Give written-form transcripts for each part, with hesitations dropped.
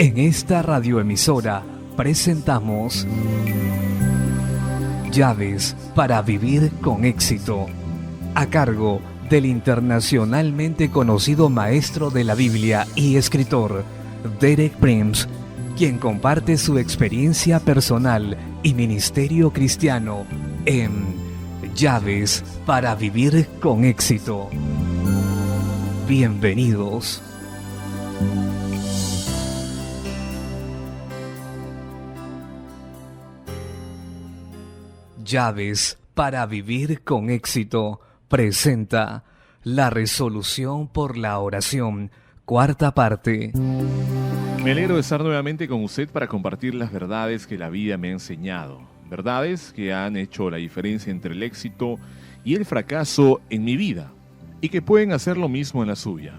En esta radioemisora presentamos Llaves para vivir con éxito, a cargo del internacionalmente conocido maestro de la Biblia y escritor Derek Prince, quien comparte su experiencia personal y ministerio cristiano en Llaves para vivir con éxito. Bienvenidos. Llaves para vivir con éxito presenta la resolución por la oración, cuarta parte. Me alegro de estar nuevamente con usted para compartir las verdades que la vida me ha enseñado. Verdades que han hecho la diferencia entre el éxito y el fracaso en mi vida y que pueden hacer lo mismo en la suya.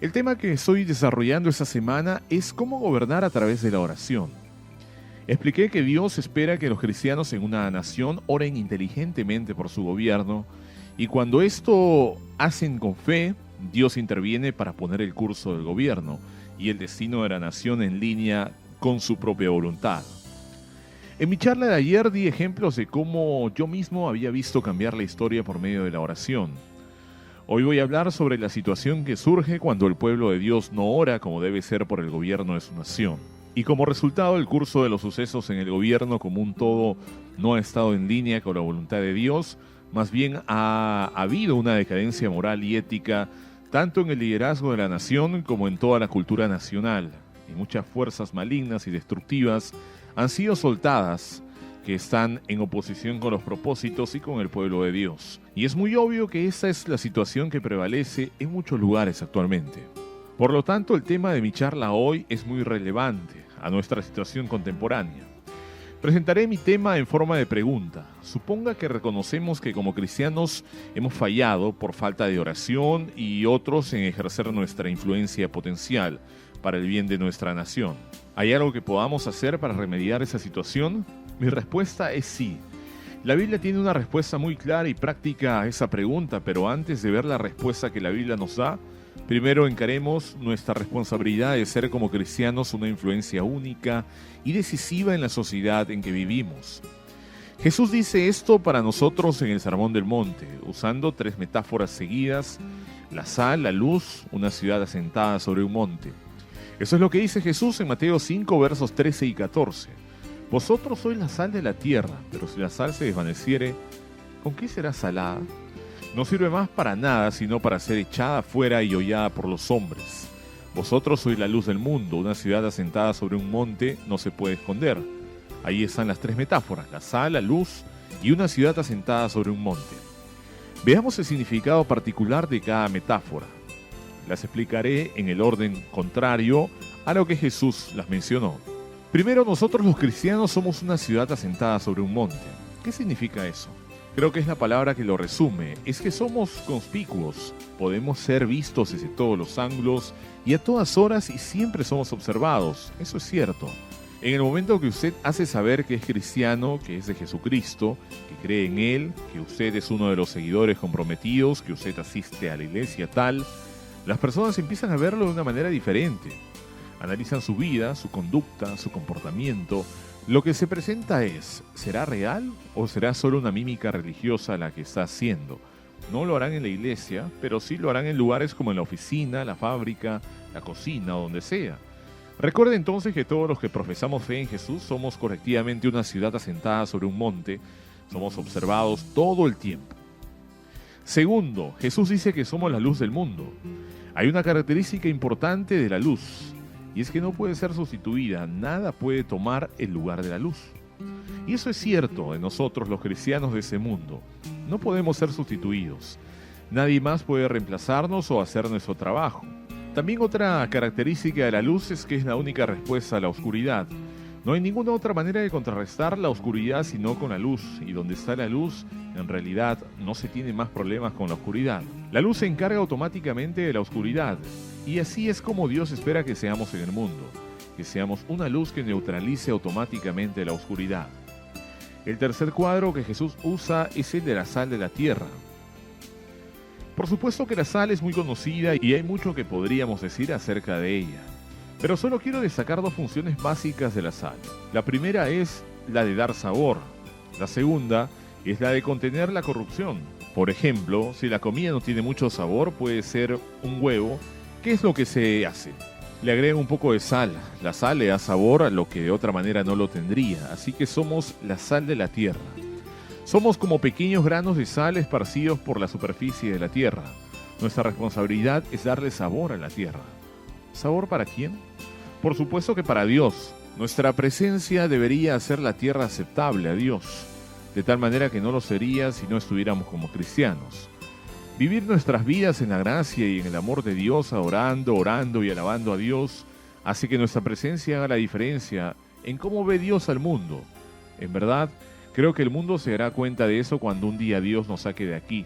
El tema que estoy desarrollando esta semana es cómo gobernar a través de la oración. Expliqué que Dios espera que los cristianos en una nación oren inteligentemente por su gobierno y cuando esto hacen con fe, Dios interviene para poner el curso del gobierno y el destino de la nación en línea con su propia voluntad. En mi charla de ayer di ejemplos de cómo yo mismo había visto cambiar la historia por medio de la oración. Hoy voy a hablar sobre la situación que surge cuando el pueblo de Dios no ora como debe ser por el gobierno de su nación. Y como resultado, el curso de los sucesos en el gobierno como un todo no ha estado en línea con la voluntad de Dios, más bien ha habido una decadencia moral y ética, tanto en el liderazgo de la nación como en toda la cultura nacional. Y muchas fuerzas malignas y destructivas han sido soltadas, que están en oposición con los propósitos y con el pueblo de Dios. Y es muy obvio que esa es la situación que prevalece en muchos lugares actualmente. Por lo tanto, el tema de mi charla hoy es muy relevante a nuestra situación contemporánea. Presentaré mi tema en forma de pregunta. Suponga que reconocemos que como cristianos hemos fallado por falta de oración y otros en ejercer nuestra influencia potencial para el bien de nuestra nación. ¿Hay algo que podamos hacer para remediar esa situación? Mi respuesta es sí. La Biblia tiene una respuesta muy clara y práctica a esa pregunta, pero antes de ver la respuesta que la Biblia nos da, primero encaremos nuestra responsabilidad de ser como cristianos una influencia única y decisiva en la sociedad en que vivimos. Jesús dice esto para nosotros en el Sermón del Monte, usando tres metáforas seguidas: la sal, la luz, una ciudad asentada sobre un monte. Eso es lo que dice Jesús en Mateo 5, versos 13 y 14. Vosotros sois la sal de la tierra, pero si la sal se desvaneciere, ¿con qué será salada? No sirve más para nada, sino para ser echada fuera y hollada por los hombres. Vosotros sois la luz del mundo. Una ciudad asentada sobre un monte no se puede esconder. Ahí están las tres metáforas: la sal, la luz y una ciudad asentada sobre un monte. Veamos el significado particular de cada metáfora. Las explicaré en el orden contrario a lo que Jesús las mencionó. Primero, nosotros los cristianos somos una ciudad asentada sobre un monte. ¿Qué significa eso? Creo que es la palabra que lo resume. Es que somos conspicuos, podemos ser vistos desde todos los ángulos y a todas horas y siempre somos observados. Eso es cierto. En el momento que usted hace saber que es cristiano, que es de Jesucristo, que cree en Él, que usted es uno de los seguidores comprometidos, que usted asiste a la iglesia tal, las personas empiezan a verlo de una manera diferente. Analizan su vida, su conducta, su comportamiento. Lo que se presenta es, ¿será real o será solo una mímica religiosa la que está haciendo? No lo harán en la iglesia, pero sí lo harán en lugares como en la oficina, la fábrica, la cocina o donde sea. Recuerde entonces que todos los que profesamos fe en Jesús somos colectivamente una ciudad asentada sobre un monte, somos observados todo el tiempo. Segundo, Jesús dice que somos la luz del mundo. Hay una característica importante de la luz, y es que no puede ser sustituida, nada puede tomar el lugar de la luz. Y eso es cierto de nosotros los cristianos de ese mundo. No podemos ser sustituidos. Nadie más puede reemplazarnos o hacer nuestro trabajo. También otra característica de la luz es que es la única respuesta a la oscuridad. No hay ninguna otra manera de contrarrestar la oscuridad sino con la luz, y donde está la luz, en realidad no se tiene más problemas con la oscuridad. La luz se encarga automáticamente de la oscuridad. Y así es como Dios espera que seamos en el mundo, que seamos una luz que neutralice automáticamente la oscuridad. El tercer cuadro que Jesús usa es el de la sal de la tierra. Por supuesto que la sal es muy conocida y hay mucho que podríamos decir acerca de ella. Pero solo quiero destacar dos funciones básicas de la sal. La primera es la de dar sabor. La segunda es la de contener la corrupción. Por ejemplo, si la comida no tiene mucho sabor, puede ser un huevo. ¿Qué es lo que se hace? Le agregan un poco de sal. La sal le da sabor a lo que de otra manera no lo tendría. Así que somos la sal de la tierra. Somos como pequeños granos de sal esparcidos por la superficie de la tierra. Nuestra responsabilidad es darle sabor a la tierra. ¿Sabor para quién? Por supuesto que para Dios. Nuestra presencia debería hacer la tierra aceptable a Dios, de tal manera que no lo sería si no estuviéramos como cristianos. Vivir nuestras vidas en la gracia y en el amor de Dios, adorando, orando y alabando a Dios, hace que nuestra presencia haga la diferencia en cómo ve Dios al mundo. En verdad, creo que el mundo se dará cuenta de eso cuando un día Dios nos saque de aquí.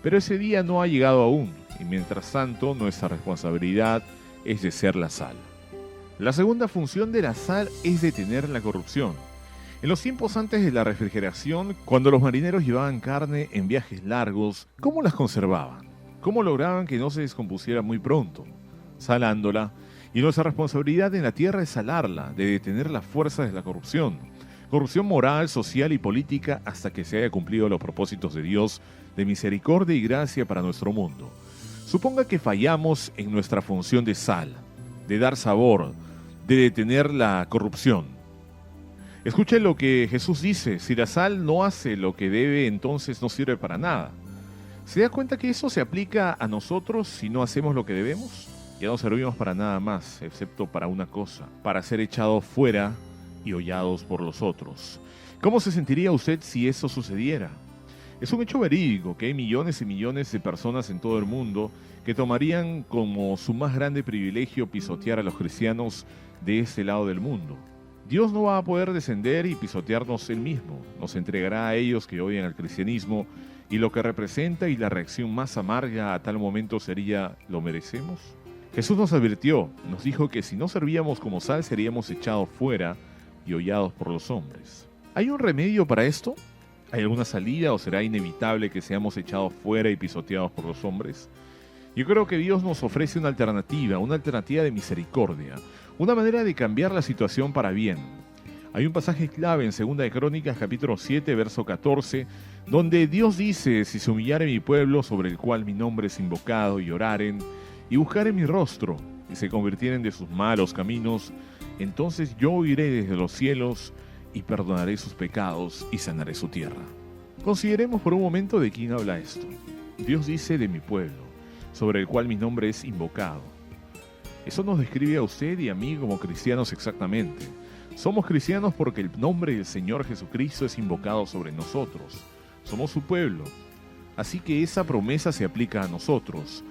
Pero ese día no ha llegado aún, y mientras tanto nuestra responsabilidad es de ser la sal. La segunda función de la sal es detener la corrupción. En los tiempos antes de la refrigeración, cuando los marineros llevaban carne en viajes largos, ¿cómo las conservaban? ¿Cómo lograban que no se descompusiera muy pronto? Salándola. Y nuestra responsabilidad en la tierra es salarla, de detener las fuerzas de la corrupción. Corrupción moral, social y política hasta que se haya cumplido los propósitos de Dios de misericordia y gracia para nuestro mundo. Suponga que fallamos en nuestra función de sal, de dar sabor, de detener la corrupción. Escuche lo que Jesús dice: si la sal no hace lo que debe, entonces no sirve para nada. ¿Se da cuenta que eso se aplica a nosotros si no hacemos lo que debemos? Ya no servimos para nada más, excepto para una cosa: para ser echados fuera y hollados por los otros. ¿Cómo se sentiría usted si eso sucediera? Es un hecho verídico que hay millones y millones de personas en todo el mundo que tomarían como su más grande privilegio pisotear a los cristianos de este lado del mundo. Dios no va a poder descender y pisotearnos Él mismo. Nos entregará a ellos que odian al cristianismo, y lo que representa y la reacción más amarga a tal momento sería: ¿lo merecemos? Jesús nos advirtió, nos dijo que si no servíamos como sal seríamos echados fuera y hollados por los hombres. ¿Hay un remedio para esto? ¿Hay alguna salida o será inevitable que seamos echados fuera y pisoteados por los hombres? Yo creo que Dios nos ofrece una alternativa de misericordia, una manera de cambiar la situación para bien. Hay un pasaje clave en 2 de Crónicas, capítulo 7, verso 14, donde Dios dice: si se humillare mi pueblo, sobre el cual mi nombre es invocado, y oraren, y buscaren mi rostro, y se convirtieren de sus malos caminos, entonces yo oiré desde los cielos, y perdonaré sus pecados, y sanaré su tierra. Consideremos por un momento de quién habla esto. Dios dice: de mi pueblo, sobre el cual mi nombre es invocado. Eso nos describe a usted y a mí como cristianos exactamente. Somos cristianos porque el nombre del Señor Jesucristo es invocado sobre nosotros. Somos su pueblo. Así que esa promesa se aplica a nosotros.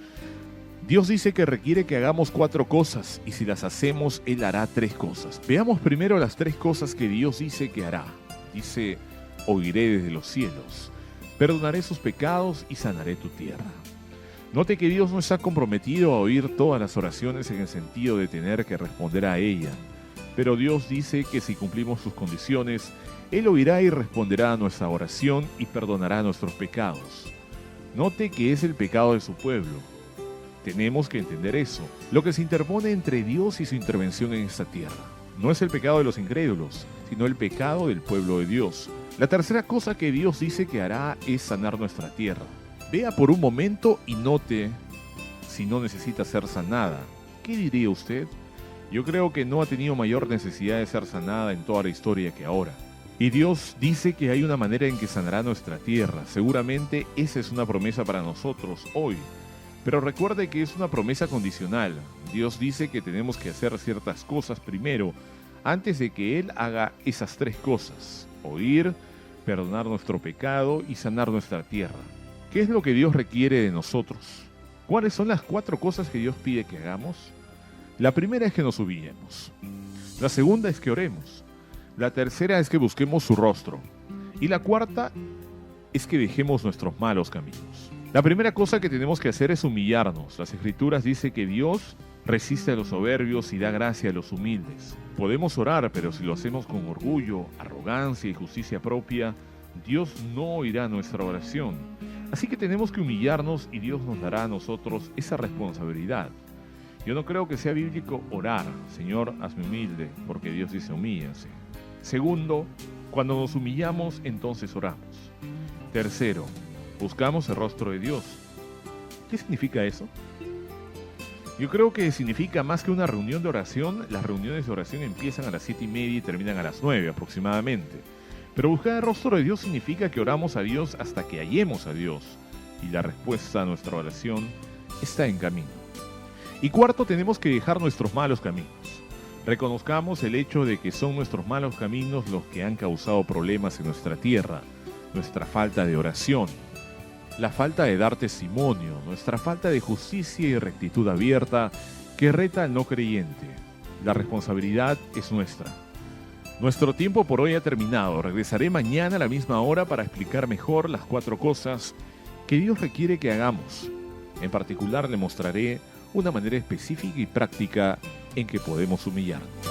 Dios dice que requiere que hagamos 4 cosas, y si las hacemos, Él hará 3 cosas. Veamos primero las 3 cosas que Dios dice que hará. Dice: oiré desde los cielos, perdonaré sus pecados y sanaré tu tierra. Note que Dios no está comprometido a oír todas las oraciones en el sentido de tener que responder a ella, pero Dios dice que si cumplimos sus condiciones, Él oirá y responderá a nuestra oración y perdonará nuestros pecados. Note que es el pecado de su pueblo. Tenemos que entender eso, lo que se interpone entre Dios y su intervención en esta tierra. No es el pecado de los incrédulos, sino el pecado del pueblo de Dios. La tercera cosa que Dios dice que hará es sanar nuestra tierra. Vea por un momento y note si no necesita ser sanada. ¿Qué diría usted? Yo creo que no ha tenido mayor necesidad de ser sanada en toda la historia que ahora. Y Dios dice que hay una manera en que sanará nuestra tierra. Seguramente esa es una promesa para nosotros hoy. Pero recuerde que es una promesa condicional. Dios dice que tenemos que hacer ciertas cosas primero, antes de que Él haga esas 3 cosas: oír, perdonar nuestro pecado y sanar nuestra tierra. ¿Qué es lo que Dios requiere de nosotros? ¿Cuáles son las 4 cosas que Dios pide que hagamos? La primera es que nos humillemos. La segunda es que oremos. La tercera es que busquemos su rostro. Y la cuarta es que dejemos nuestros malos caminos. La primera cosa que tenemos que hacer es humillarnos. Las Escrituras dicen que Dios resiste a los soberbios y da gracia a los humildes. Podemos orar, pero si lo hacemos con orgullo, arrogancia y justicia propia, Dios no oirá nuestra oración. Así que tenemos que humillarnos y Dios nos dará a nosotros esa responsabilidad. Yo no creo que sea bíblico orar, Señor, hazme humilde, porque Dios dice humíllense. Segundo, cuando nos humillamos, entonces oramos. Tercero, buscamos el rostro de Dios. ¿Qué significa eso? Yo creo que significa más que una reunión de oración. Las reuniones de oración empiezan a las 7:30 y terminan a las 9 aproximadamente. Pero buscar el rostro de Dios significa que oramos a Dios hasta que hallemos a Dios. Y la respuesta a nuestra oración está en camino. Y cuarto, tenemos que dejar nuestros malos caminos. Reconozcamos el hecho de que son nuestros malos caminos los que han causado problemas en nuestra tierra, nuestra falta de oración, la falta de dar testimonio, nuestra falta de justicia y rectitud abierta que reta al no creyente. La responsabilidad es nuestra. Nuestro tiempo por hoy ha terminado. Regresaré mañana a la misma hora para explicar mejor las 4 cosas que Dios requiere que hagamos. En particular le mostraré una manera específica y práctica en que podemos humillarnos.